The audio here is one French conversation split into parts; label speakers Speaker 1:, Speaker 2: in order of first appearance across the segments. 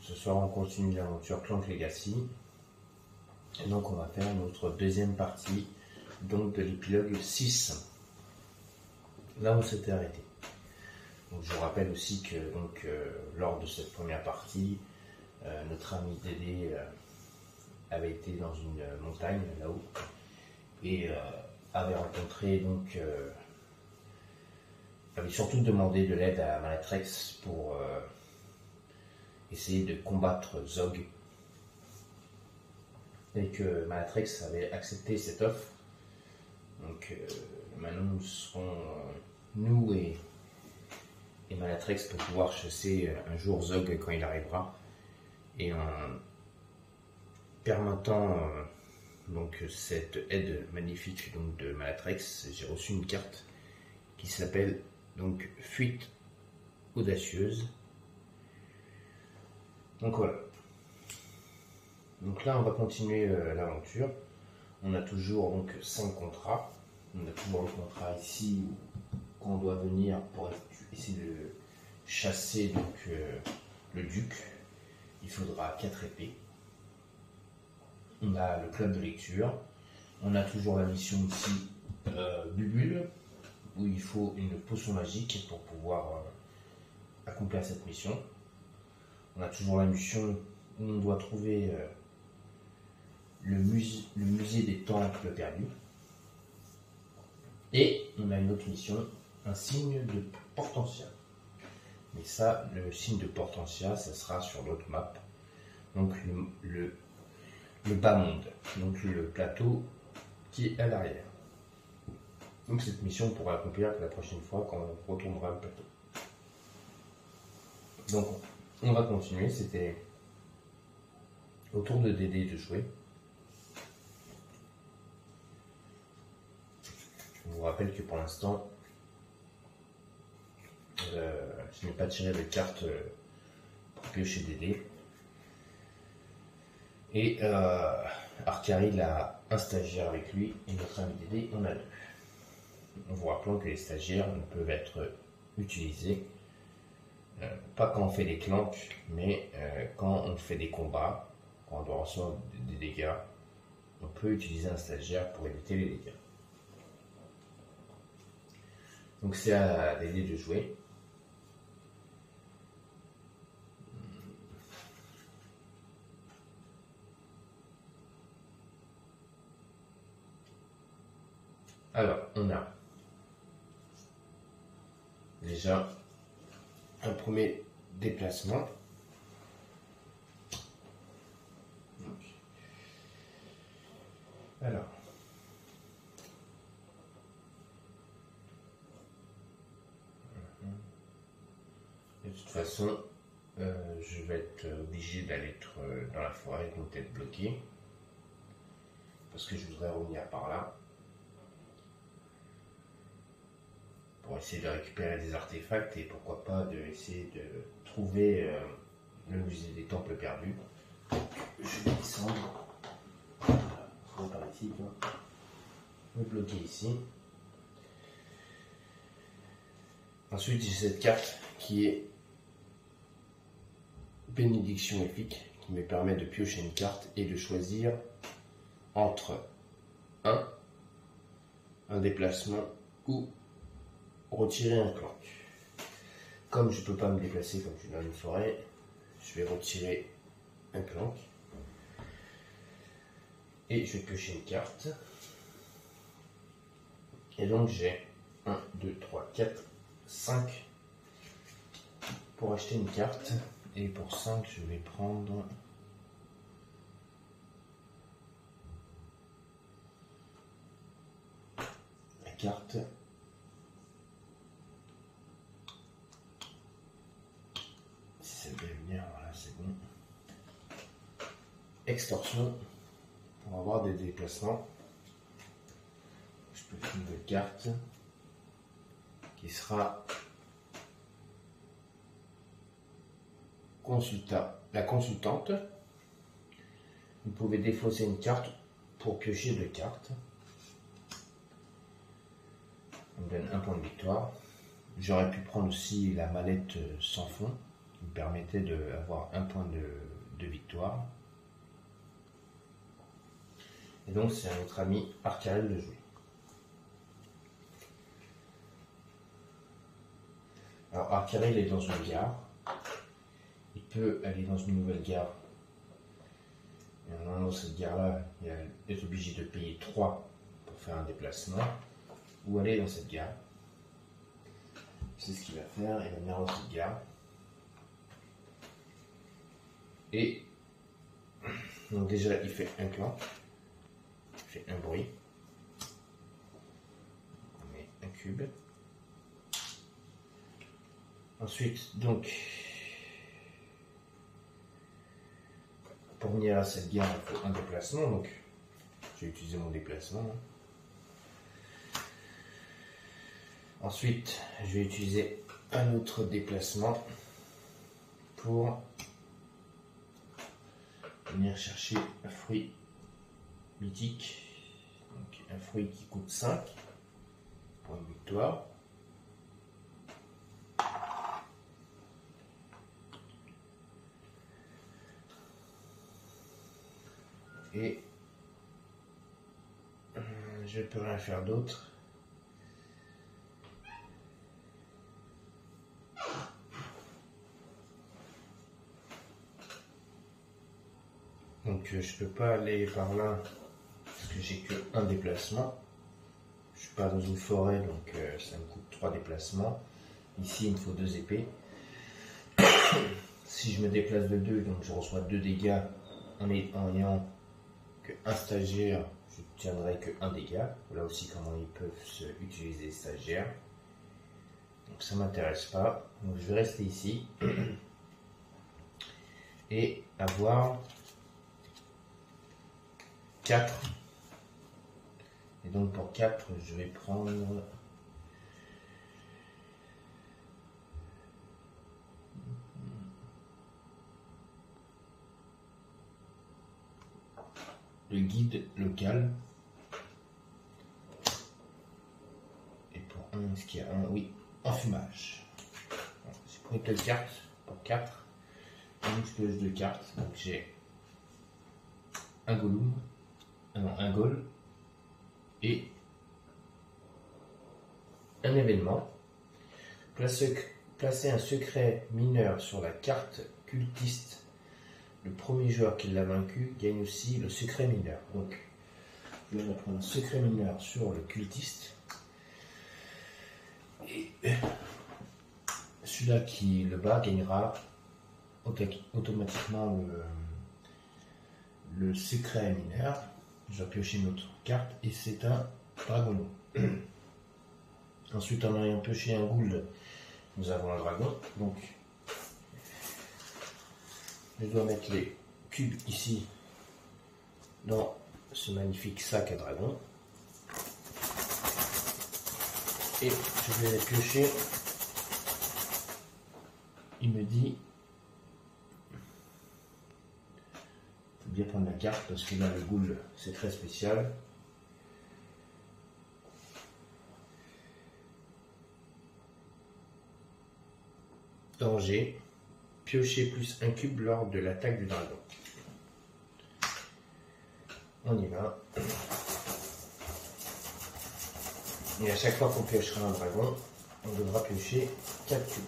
Speaker 1: Ce soir, on continue l'aventure Clank Legacy. Et donc, on va faire notre deuxième partie donc de l'épilogue 6. Là, on s'était arrêté. Donc, je vous rappelle aussi que lors de cette première partie, notre ami Dédé avait été dans une montagne là-haut et avait rencontré avait surtout demandé de l'aide à Malatrex pour essayer de combattre Zog, et que Malatrex avait accepté cette offre. Donc maintenant nous serons nous et Malatrex pour pouvoir chasser un jour Zog quand il arrivera, et en permettant cette aide magnifique de Malatrex, j'ai reçu une carte qui s'appelle Fuite audacieuse. Donc voilà. Donc là, on va continuer l'aventure. On a toujours 5 contrats. On a toujours le contrat ici qu'on doit venir pour essayer de chasser le duc. Il faudra 4 épées. On a le club de lecture. On a toujours la mission ici Bubule, où il faut une potion magique pour pouvoir accomplir cette mission. On a toujours la mission où on doit trouver le musée des temples perdus. Et on a une autre mission, un signe de Portentia. Mais ça, le signe de Portentia, ça sera sur l'autre map. Donc le bas monde, donc le plateau qui est à l'arrière. Donc cette mission pourra l'accomplir la prochaine fois quand on retournera le plateau. Donc on va continuer, c'était au tour de Dédé de jouer. Je vous rappelle que pour l'instant, je n'ai pas tiré de carte pour piocher Dédé. Et Arcari a un stagiaire avec lui, et notre ami Dédé en a 2. En vous rappelant que les stagiaires ne peuvent être utilisés pas quand on fait des clanks, mais quand on fait des combats, quand on doit recevoir des dégâts, on peut utiliser un stagiaire pour éviter les dégâts. Donc c'est à Dédé de jouer. Alors, on a déjà un premier déplacement. Alors, de toute façon, je vais être obligé d'aller dans la forêt, donc être bloqué, parce que je voudrais revenir par là pour essayer de récupérer des artefacts, et pourquoi pas essayer de trouver le musée des temples perdus. Je vais descendre par ici, me bloquer ici. Ensuite, j'ai cette carte qui est Bénédiction épique, qui me permet de piocher une carte et de choisir entre un déplacement ou retirer un clank. Comme je ne peux pas me déplacer comme je suis dans une forêt, je vais retirer un clank et je vais piocher une carte. Et donc j'ai 1, 2, 3, 4, 5 pour acheter une carte. Et pour 5, je vais prendre la carte si ça devait venir, voilà, c'est bon. Extorsion pour avoir des déplacements. Je peux faire une nouvelle carte qui sera la consultante. Vous pouvez défausser une carte pour piocher 2 cartes. On me donne un point de victoire. J'aurais pu prendre aussi la mallette sans fond, me permettait d'avoir un point de victoire. Et donc c'est à notre ami Arcarel de jouer. Alors Arcarel est dans une gare. Il peut aller dans une nouvelle gare. Et dans cette gare-là, il va être obligé de payer 3 pour faire un déplacement. Ou aller dans cette gare. C'est ce qu'il va faire. Il va venir dans cette gare. Et donc déjà il fait un clan. Il fait un bruit. On met un cube. Ensuite, donc, pour venir à cette gare, il faut un déplacement. Donc, je vais utiliser mon déplacement. Ensuite, je vais utiliser un autre déplacement pour venir chercher un fruit mythique. Donc, un fruit qui coûte 5 pour une victoire. Et je ne peux rien faire d'autre. Donc je ne peux pas aller par là parce que j'ai qu'un déplacement. Je suis pas dans une forêt donc ça me coûte 3 déplacements. Ici il me faut 2 épées. Si je me déplace de 2, donc je reçois 2 dégâts en ayant qu'un stagiaire, je ne tiendrai que 1 dégât. Voilà aussi comment ils peuvent utiliser stagiaires. Donc ça ne m'intéresse pas. Donc je vais rester ici et avoir 4. Et donc pour 4, je vais prendre le guide local. Et pour 1, est-ce qu'il y a un? Oui, enfumage. J'ai pris 2 cartes pour 4. Une pioche de cartes. Donc j'ai un Gollum, un Goll et un événement. Placer un secret mineur sur la carte cultiste. Le premier joueur qui l'a vaincu gagne aussi le secret mineur. Donc, je vais mettre un secret mineur sur le cultiste. Et celui-là qui le bat gagnera automatiquement le secret mineur. Je vais piocher une autre carte et c'est un dragon. Ensuite, en ayant pioché un gould, nous avons un dragon. Donc, je dois mettre les cubes ici dans ce magnifique sac à dragon. Et je vais les piocher. Il me dit, faut bien prendre la carte parce que là le gould c'est très spécial. Danger. Piocher plus un cube lors de l'attaque du dragon. On y va. Et à chaque fois qu'on piochera un dragon, on devra piocher 4 cubes.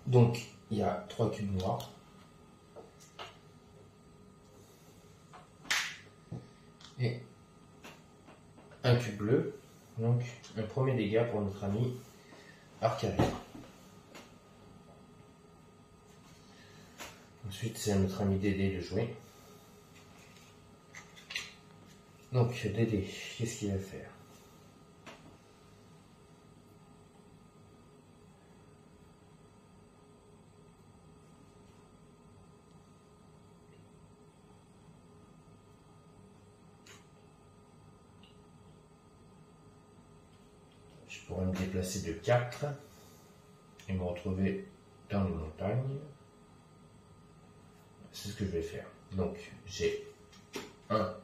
Speaker 1: Donc, il y a 3 cubes noirs. Et un cube bleu. Donc, un premier dégât pour notre ami Arcarel. Ensuite, c'est à notre ami Dédé de jouer. Donc, Dédé, qu'est-ce qu'il va faire? Je pourrais me déplacer de 4 et me retrouver dans les montagnes. C'est ce que je vais faire. Donc, j'ai 1,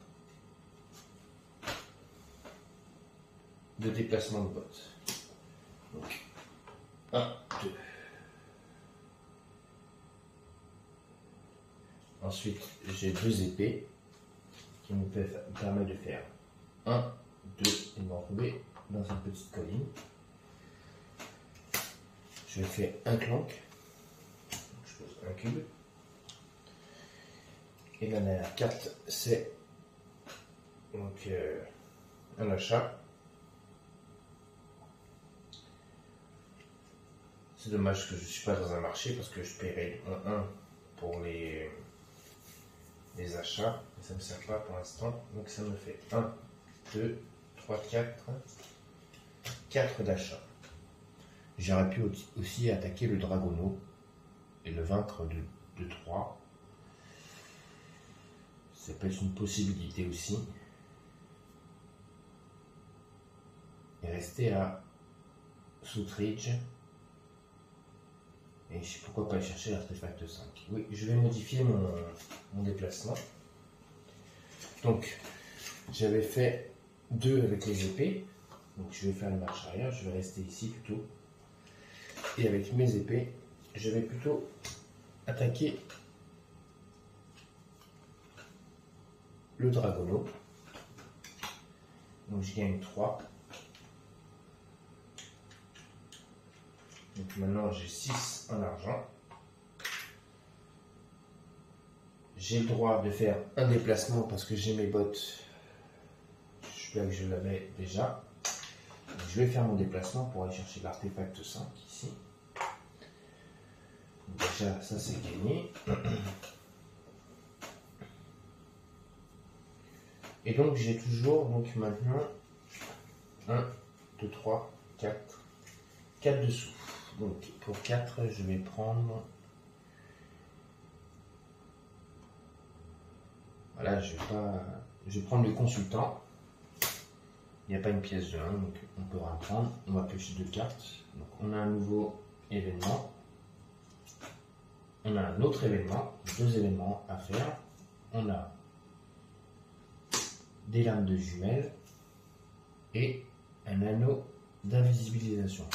Speaker 1: de déplacement de botte. Donc, 1, 2. Ensuite, j'ai 2 épées qui me permettent de faire 1, 2 et de me retrouver dans une petite colline. Je fais un clank, je pose un cube. Et la dernière carte, c'est donc un achat. C'est dommage que je ne suis pas dans un marché parce que je paierai en 1 pour les achats. Mais ça ne me sert pas pour l'instant. Donc ça me fait 1, 2, 3, 4 d'achats. J'aurais pu aussi attaquer le Dragono et le vaincre de 3. Ça peut être une possibilité aussi. Et rester à Southridge. Et pourquoi pas chercher l'artefact 5. Oui, je vais modifier mon déplacement. Donc, j'avais fait 2 avec les épées. Donc, je vais faire une marche arrière. Je vais rester ici plutôt. Et avec mes épées, je vais plutôt attaquer le Dragono. Donc, je gagne 3. Donc maintenant j'ai 6 en argent. J'ai le droit de faire un déplacement parce que j'ai mes bottes. Je sais que je l'avais déjà. Donc, je vais faire mon déplacement pour aller chercher l'artefact 5 ici. Donc, déjà ça c'est gagné. Et donc j'ai toujours donc maintenant 1, 2, 3, 4 dessous. Donc pour 4, je vais prendre. Voilà, je vais prendre le consultant. Il n'y a pas une pièce de 1, donc on peut en prendre. On va piocher 2 cartes. Donc on a un nouveau événement. On a un autre événement, 2 événements à faire. On a des lames de jumelles et un anneau d'invisibilisation.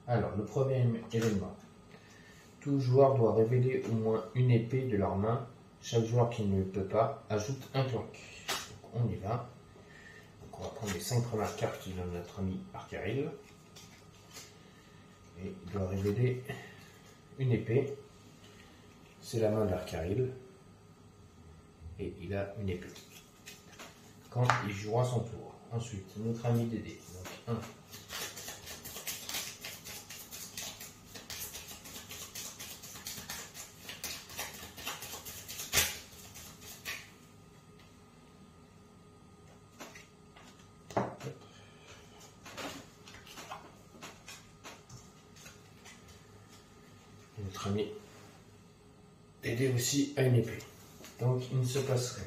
Speaker 1: Alors, le premier événement. Tout joueur doit révéler au moins une épée de leur main. Chaque joueur qui ne le peut pas ajoute un clank. Donc, on y va. Donc, on va prendre les 5 premières cartes de notre ami Arcaril. Et il doit révéler une épée. C'est la main d'Arcaril. Et il a une épée. Quand il jouera son tour. Ensuite, notre ami Dédé. Donc, 1. Notre ami Dédé aussi a une épée. Donc il ne se passe rien.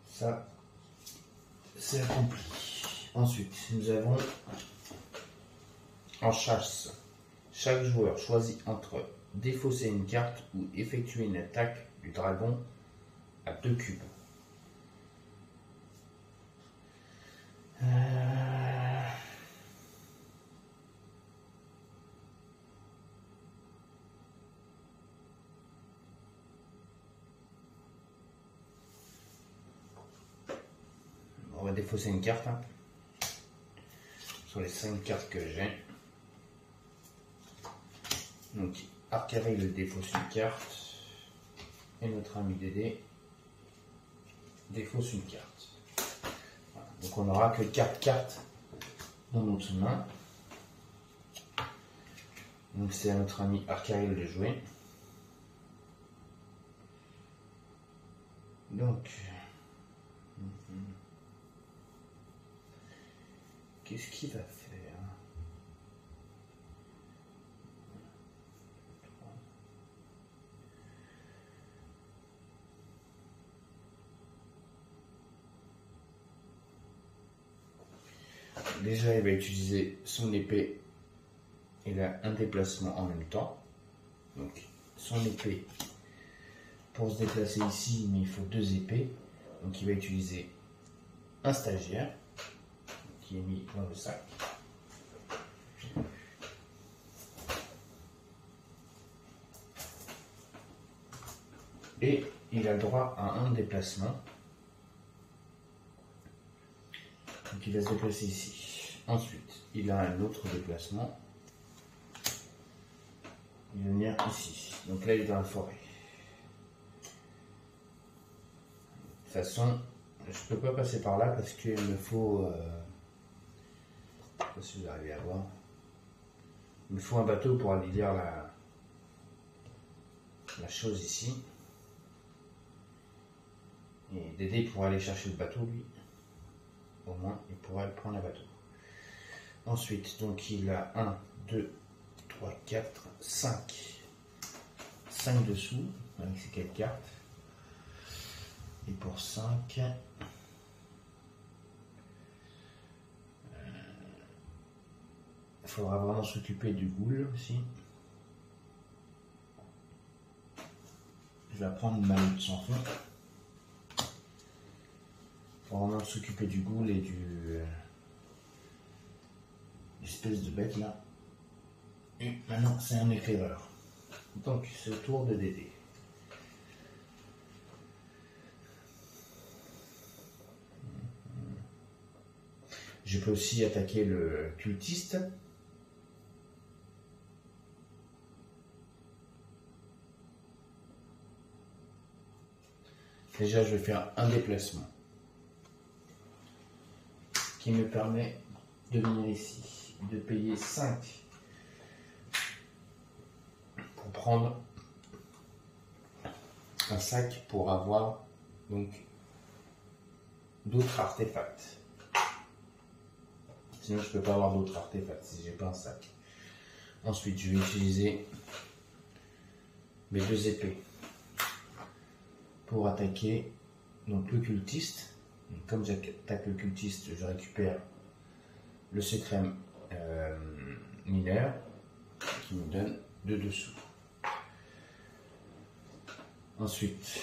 Speaker 1: Ça, c'est accompli. Ensuite, nous avons en chasse. Chaque joueur choisit entre défausser une carte ou effectuer une attaque du dragon à 2 cubes. On va défausser une carte sur les 5 cartes que j'ai. Donc Arcaril le défausse une carte et notre ami Dédé défausse une carte. Voilà. Donc on n'aura que 4 cartes dans notre main. Donc c'est à notre ami Arcaril de jouer. Donc qu'est-ce qu'il va faire? Déjà, il va utiliser son épée. Il a un déplacement en même temps. Donc, son épée pour se déplacer ici, mais il faut 2 épées. Donc, il va utiliser un stagiaire qui est mis dans le sac. Et il a le droit à un déplacement. Donc il va se déplacer ici. Ensuite, il a un autre déplacement. Il va venir ici. Donc là, il est dans la forêt. De toute façon, je ne peux pas passer par là parce qu'il me faut... je ne sais pas si vous arrivez à voir. Il me faut un bateau pour aller lire la chose ici. Et Dédé pourra aller chercher le bateau, lui. Au moins, il pourra prendre le bateau. Ensuite, donc il a 1, 2, 3, 4, 5. 5 dessous, avec ces 4 cartes. Et pour 5, il faudra vraiment s'occuper du ghoul aussi. Je vais prendre ma lutte sans fond. Il faut vraiment s'occuper du ghoul et du espèce de bête là. Et maintenant c'est un éclaireur. Donc c'est au tour de Dédé. Je peux aussi attaquer le cultiste. Déjà je vais faire un déplacement qui me permet de venir ici, de payer 5 pour prendre un sac pour avoir donc d'autres artefacts. Sinon je ne peux pas avoir d'autres artefacts si j'ai pas un sac. Ensuite je vais utiliser mes 2 épées pour attaquer donc le cultiste. Et comme j'attaque le cultiste, je récupère le secret mineur qui me donne 2 dessous. Ensuite,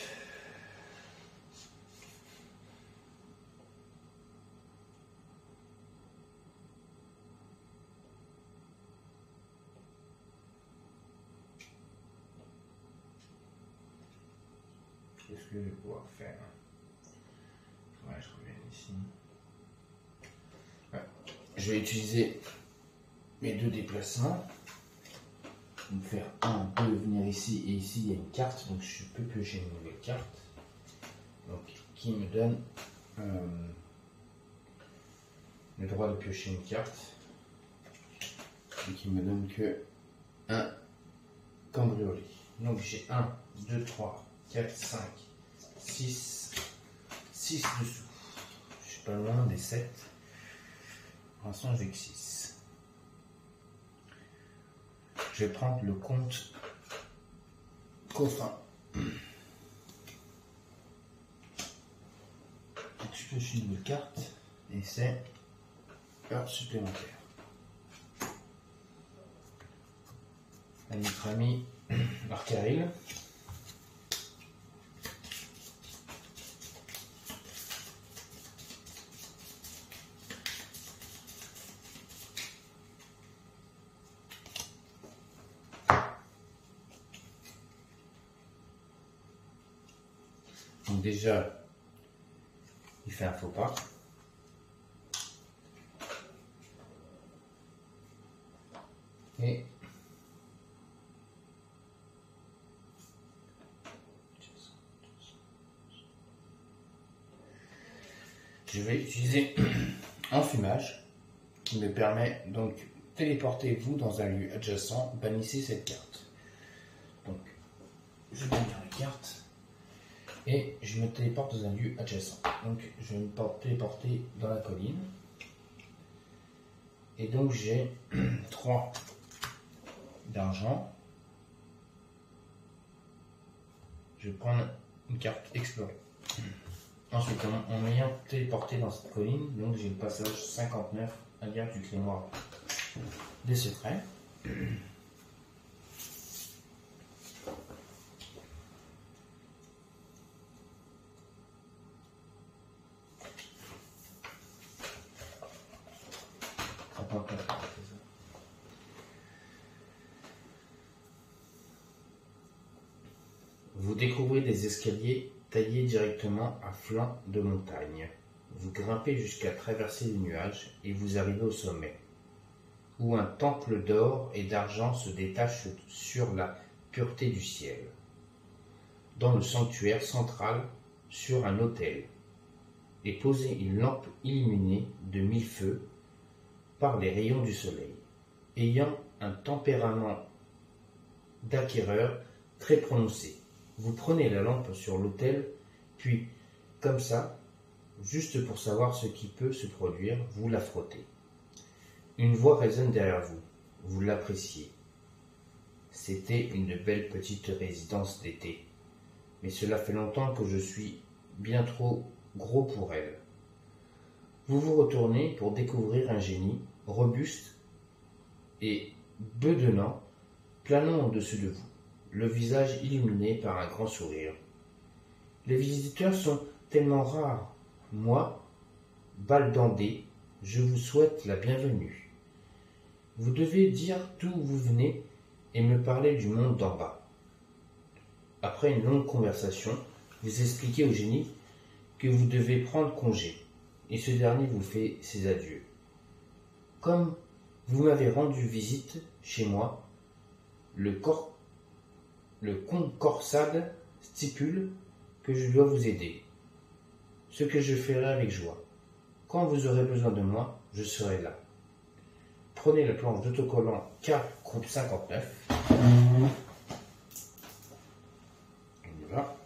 Speaker 1: qu'est-ce que je vais pouvoir faire? Ouais, je reviens ici. Ouais. Je vais utiliser mes 2 déplacements. Donc faire 1, 2, venir ici, et ici il y a une carte, donc je peux piocher une nouvelle carte. Donc qui me donne le droit de piocher une carte. Et qui me donne que un cambriolé. Donc j'ai 1, 2, 3, 4, 5, 6 dessous. Je suis pas loin des 7. Pour l'instant j'ai que 6. Je vais prendre le compte coffin. Je pioche une nouvelle carte et c'est heure supplémentaire. À notre ami Arcaril. Donc déjà, il fait un faux pas. Et je vais utiliser enfumage qui me permet donc téléportez-vous dans un lieu adjacent, bannissez cette carte. Donc je vais bannir la carte. Et je me téléporte dans un lieu adjacent. Donc je vais me téléporter dans la colline. Et donc j'ai 3 d'argent. Je vais prendre une carte explorer. Ensuite, en m'ayant téléporté dans cette colline, donc j'ai le passage 59 à guerre du Grimoire des secrets. 59, c'est ça. Vous découvrez des escaliers taillés directement à flanc de montagne. Vous grimpez jusqu'à traverser les nuages et vous arrivez au sommet, où un temple d'or et d'argent se détache sur la pureté du ciel. Dans le sanctuaire central, sur un autel, est posée une lampe illuminée de 1000 feux par les rayons du soleil, ayant un tempérament d'acquéreur très prononcé. Vous prenez la lampe sur l'autel, puis, comme ça, juste pour savoir ce qui peut se produire, vous la frottez. Une voix résonne derrière vous. Vous l'appréciez. C'était une belle petite résidence d'été. Mais cela fait longtemps que je suis bien trop gros pour elle. Vous vous retournez pour découvrir un génie, robuste et bedonnant, planant au-dessus de vous, le visage illuminé par un grand sourire. Les visiteurs sont tellement rares. Moi, Baldandé, je vous souhaite la bienvenue. Vous devez dire d'où vous venez et me parler du monde d'en bas. Après une longue conversation, vous expliquez au génie que vous devez prendre congé, et ce dernier vous fait ses adieux. Comme vous m'avez rendu visite chez moi, le concorsade stipule que je dois vous aider, ce que je ferai avec joie. Quand vous aurez besoin de moi, je serai là. Prenez la planche d'autocollant K groupe 59. On y va.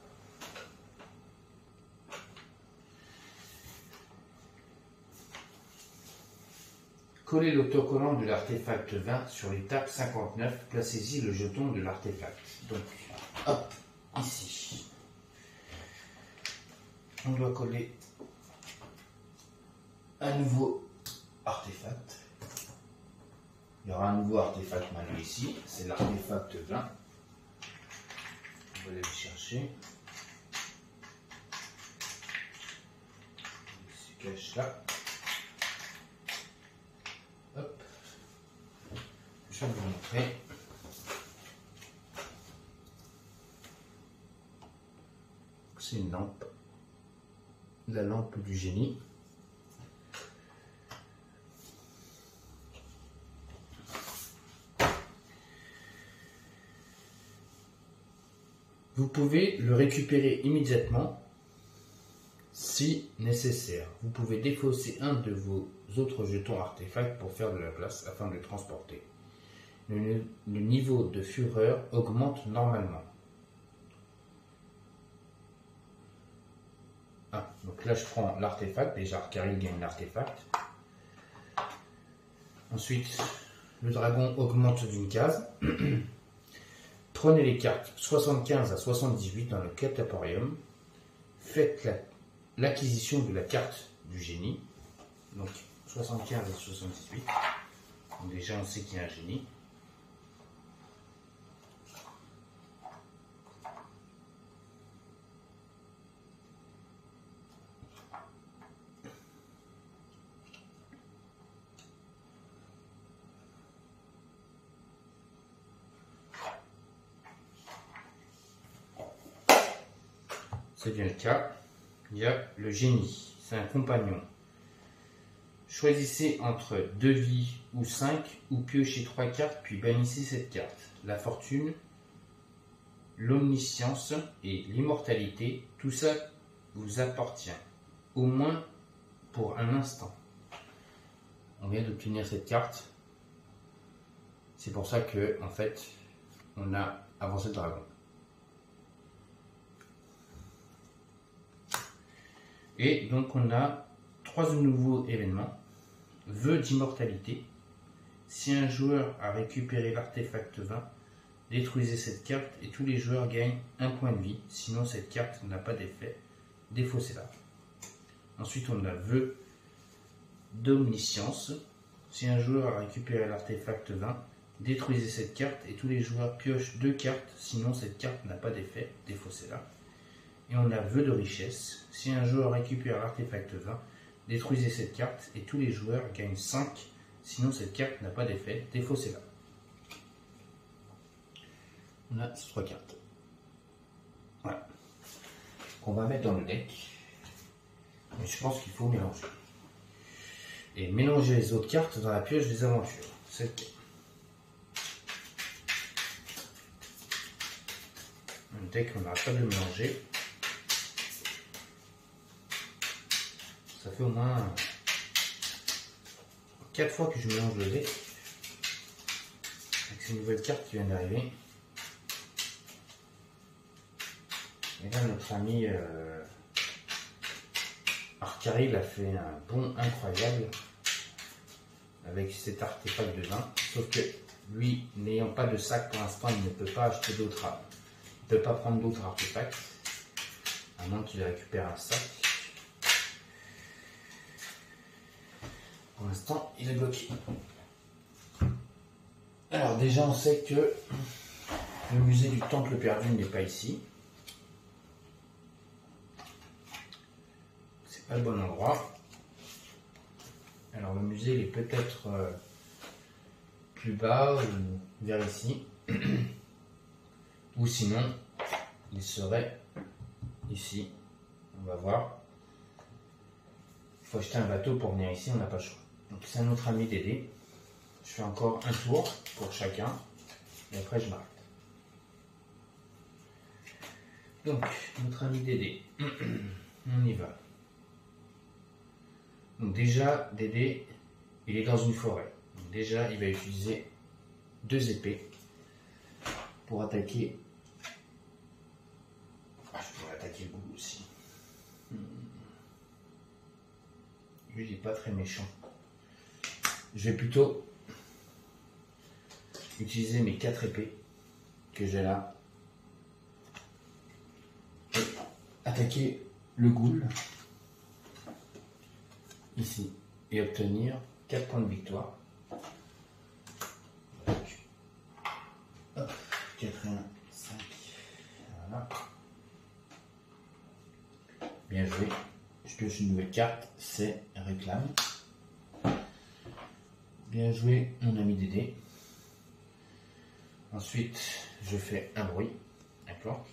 Speaker 1: Collez l'autocollant de l'artefact 20 sur l'étape 59. Placez-y le jeton de l'artefact. Donc, hop, ici. On doit coller un nouveau artefact. Il y aura un nouveau artefact malgré ici. C'est l'artefact 20. On va aller le chercher. Il se cache là. Hop. Je vais vous montrer. C'est une lampe. La lampe du génie. Vous pouvez le récupérer immédiatement si nécessaire. Vous pouvez défausser un de vos autres jetons artefacts pour faire de la place afin de le transporter. Le niveau de fureur augmente normalement. Donc là je prends l'artefact, déjà car il gagne l'artefact. Ensuite, le dragon augmente d'une case. Prenez les cartes 75 à 78 dans le cataporium. Faites l'acquisition de la carte du génie. Donc 75 à 78. Donc déjà on sait qu'il y a un génie. C'est bien le cas. Il y a le génie, c'est un compagnon. Choisissez entre 2 vies ou 5, ou piochez 3 cartes, puis bannissez cette carte. La fortune, l'omniscience et l'immortalité, tout ça vous appartient, au moins pour un instant. On vient d'obtenir cette carte. C'est pour ça que, en fait, on a avancé le dragon. Et donc on a 3 nouveaux événements. Vœu d'immortalité. Si un joueur a récupéré l'artefact 20, détruisez cette carte et tous les joueurs gagnent 1 point de vie. Sinon cette carte n'a pas d'effet. Défaussez-la. Ensuite on a vœu d'omniscience. Si un joueur a récupéré l'artefact 20, détruisez cette carte et tous les joueurs piochent 2 cartes. Sinon cette carte n'a pas d'effet. Défaussez-la. Et on a vœu de richesse. Si un joueur récupère l'artefact 20, détruisez cette carte et tous les joueurs gagnent 5 Sinon, cette carte n'a pas d'effet. Défaussez là. On a ces 3 cartes. Voilà. Qu'on va mettre dans le deck. Mais je pense qu'il faut mélanger. Et mélanger les autres cartes dans la pioche des aventures. C'est le cas. Un deck, on n'arrête pas de le mélanger. Ça fait au moins 4 fois que je mélange le deck. Avec ces nouvelles cartes qui viennent d'arriver. Et là, notre ami Arcaril a fait un bond incroyable avec cet artefact de vin. Sauf que lui, n'ayant pas de sac pour l'instant, il ne peut pas acheter d'autres armes. Il ne peut pas prendre d'autres artefacts, à moins qu'il récupère un sac. Pour l'instant, il est bloqué. Alors déjà, on sait que le musée du Temple perdu n'est pas ici. C'est pas le bon endroit. Alors le musée il est peut-être plus bas ou vers ici. Ou sinon, il serait ici. On va voir. Il faut acheter un bateau pour venir ici, on n'a pas le choix. Donc c'est un autre ami Dédé. Je fais encore un tour pour chacun. Et après je m'arrête. Donc, notre ami Dédé. On y va. Donc déjà, Dédé, il est dans une forêt. Donc déjà, il va utiliser 2 épées pour attaquer. Ah, je pourrais attaquer le goût aussi. Lui, il n'est pas très méchant. Je vais plutôt utiliser mes 4 épées que j'ai là. Et attaquer le ghoul. Ici. Et obtenir 4 points de victoire. Donc, hop, 4 et 1, 5. Voilà. Bien joué. Je pioche une nouvelle carte, c'est réclame. Bien joué, mon ami Dédé. Ensuite, je fais un bruit, un clank.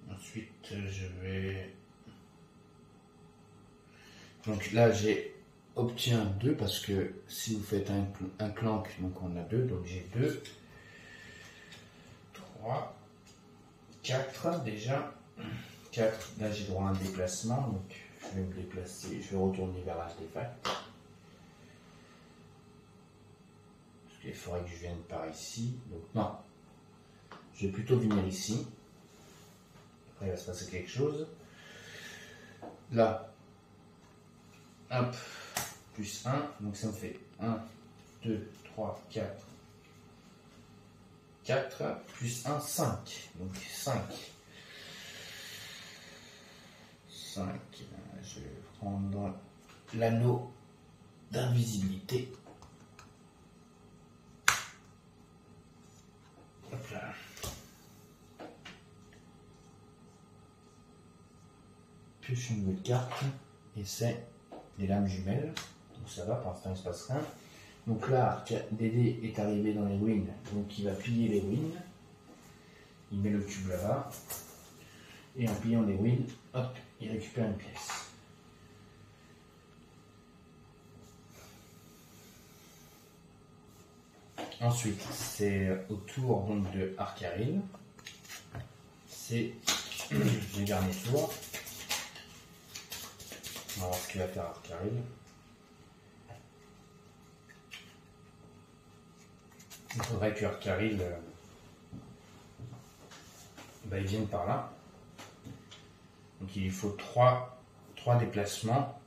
Speaker 1: Ensuite, je vais... Donc là, j'ai obtient 2 parce que si vous faites un clank, donc on a 2, donc j'ai 2, 3, 4 déjà. 4, là j'ai droit à un déplacement, donc je vais me déplacer, je vais retourner vers l'artefact. Parce qu'il faudrait que je vienne par ici, donc non. Je vais plutôt venir ici. Après il va se passer quelque chose. Là, hop, plus 1, donc ça me fait 1, 2, 3, 4, 4, plus 1, 5, donc 5. 5, je vais prendre l'anneau d'invisibilité. Hop là. Pioche une nouvelle carte et c'est les lames jumelles. Donc ça va, pour l'instant il ne se passe rien. Donc là, Dédé est arrivé dans les ruines, donc il va piller les ruines. Il met le cube là-bas. Et en pillant les ruines, hop, il récupère une pièce. Ensuite, c'est au tour donc de Arcaril. C'est le dernier tour. On va voir ce qu'il va faire Arcaril. Il faudrait que Arcaril il vienne par là. Donc il lui faut 3 déplacements.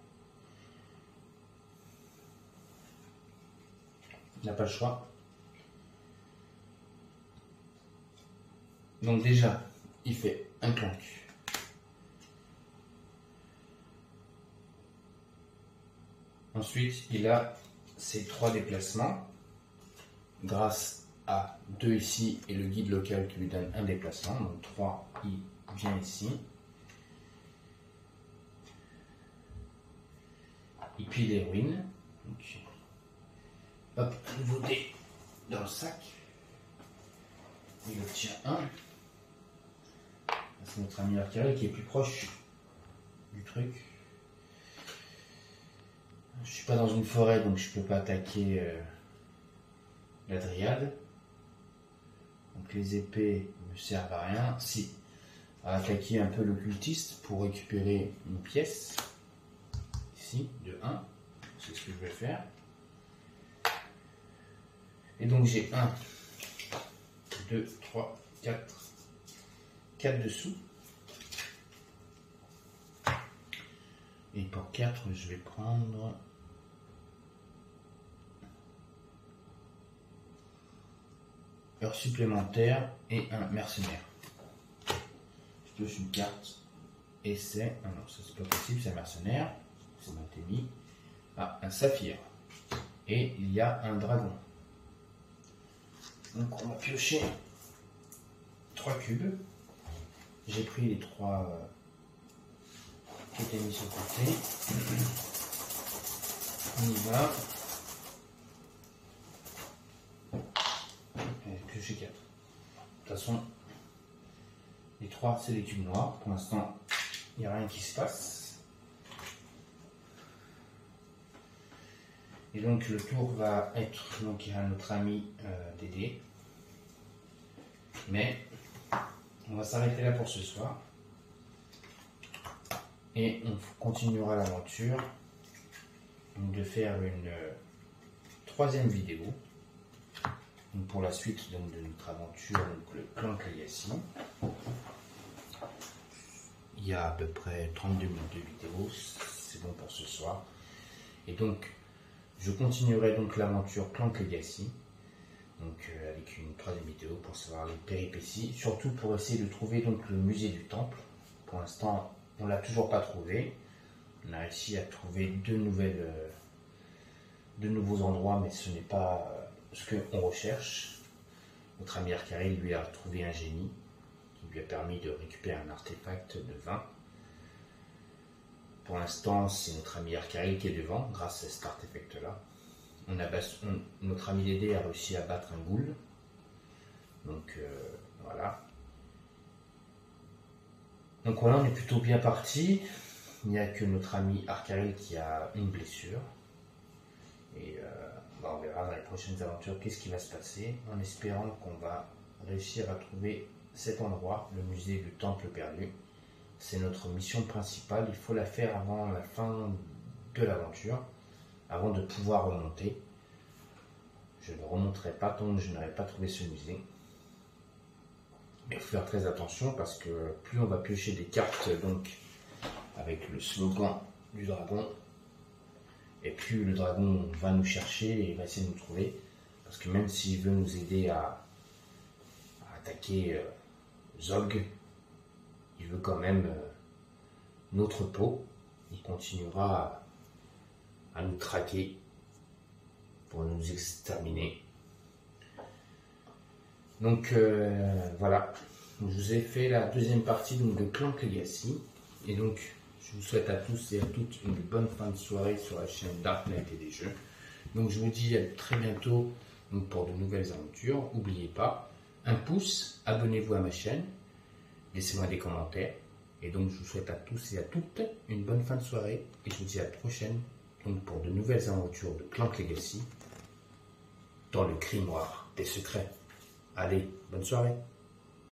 Speaker 1: Il n'a pas le choix. Donc déjà, il fait un clank. Ensuite, il a ses 3 déplacements grâce a 2 ici et le guide local qui lui donne un déplacement. Donc 3, il vient ici. Et puis les ruines. Donc, hop, nouveau dé dans le sac. Il obtient 1. C'est notre ami artériel qui est plus proche du truc. Je suis pas dans une forêt donc je peux pas attaquer la dryade. Donc les épées ne servent à rien. Si, à attaquer un peu le cultiste pour récupérer une pièce. Ici, de 1. C'est ce que je vais faire. Et donc j'ai 1, 2, 3, 4 dessous. Et pour 4, je vais prendre heure supplémentaire et un mercenaire. Je pioche une carte et c'est... Ah non, ça c'est pas possible, c'est un mercenaire. C'est mal mis. Ah, un saphir. Et il y a un dragon. Donc on va piocher 3 cubes. J'ai pris les 3 qui étaient mis sur le côté. On y va. J'ai pioché 4. De toute façon, les 3 c'est des cubes noirs. Pour l'instant, il n'y a rien qui se passe. Et donc le tour va être donc à notre ami Dédé. Mais on va s'arrêter là pour ce soir. Et on continuera l'aventure de faire une 3e vidéo donc pour la suite donc, de notre aventure, donc, le clan Kaliassi. Il y a à peu près 32 minutes de vidéo, c'est bon pour ce soir. Et donc je continuerai donc l'aventure clan Kaliassi, donc avec une 3e vidéo pour savoir les péripéties, surtout pour essayer de trouver donc le musée du temple. Pour l'instant, on l'a toujours pas trouvé. On a réussi à trouver 2 nouveaux endroits, mais ce n'est pas ce qu'on recherche. Notre ami Arkaril lui a trouvé un génie qui lui a permis de récupérer un artefact de vin. Pour l'instant, c'est notre ami Arkaril qui est devant grâce à cet artefact-là. Notre ami Dédé a réussi à battre un ghoul. Donc voilà. Donc voilà, on est plutôt bien parti. Il n'y a que notre ami Arkaril qui a une blessure. Et on verra dans les prochaines aventures qu'est-ce qui va se passer, en espérant qu'on va réussir à trouver cet endroit, le musée du temple perdu. C'est notre mission principale, il faut la faire avant la fin de l'aventure, avant de pouvoir remonter. Je ne remonterai pas tant que je n'aurai pas trouvé ce musée. Mais il faut faire très attention parce que plus on va piocher des cartes donc avec le slogan du dragon, et plus le dragon va nous chercher et va essayer de nous trouver. Parce que même s'il veut nous aider à attaquer Zog, il veut quand même notre peau. Il continuera à nous traquer pour nous exterminer. Donc voilà, je vous ai fait la 2e partie donc, de Clan Kaliassi. Et donc, je vous souhaite à tous et à toutes une bonne fin de soirée sur la chaîne Dark Knight et des jeux. Donc je vous dis à très bientôt donc, pour de nouvelles aventures. N'oubliez pas, un pouce, abonnez-vous à ma chaîne, laissez-moi des commentaires. Et donc je vous souhaite à tous et à toutes une bonne fin de soirée. Et je vous dis à la prochaine donc, pour de nouvelles aventures de Clan Kaliassi dans le grimoire des secrets. Allez, bonne soirée.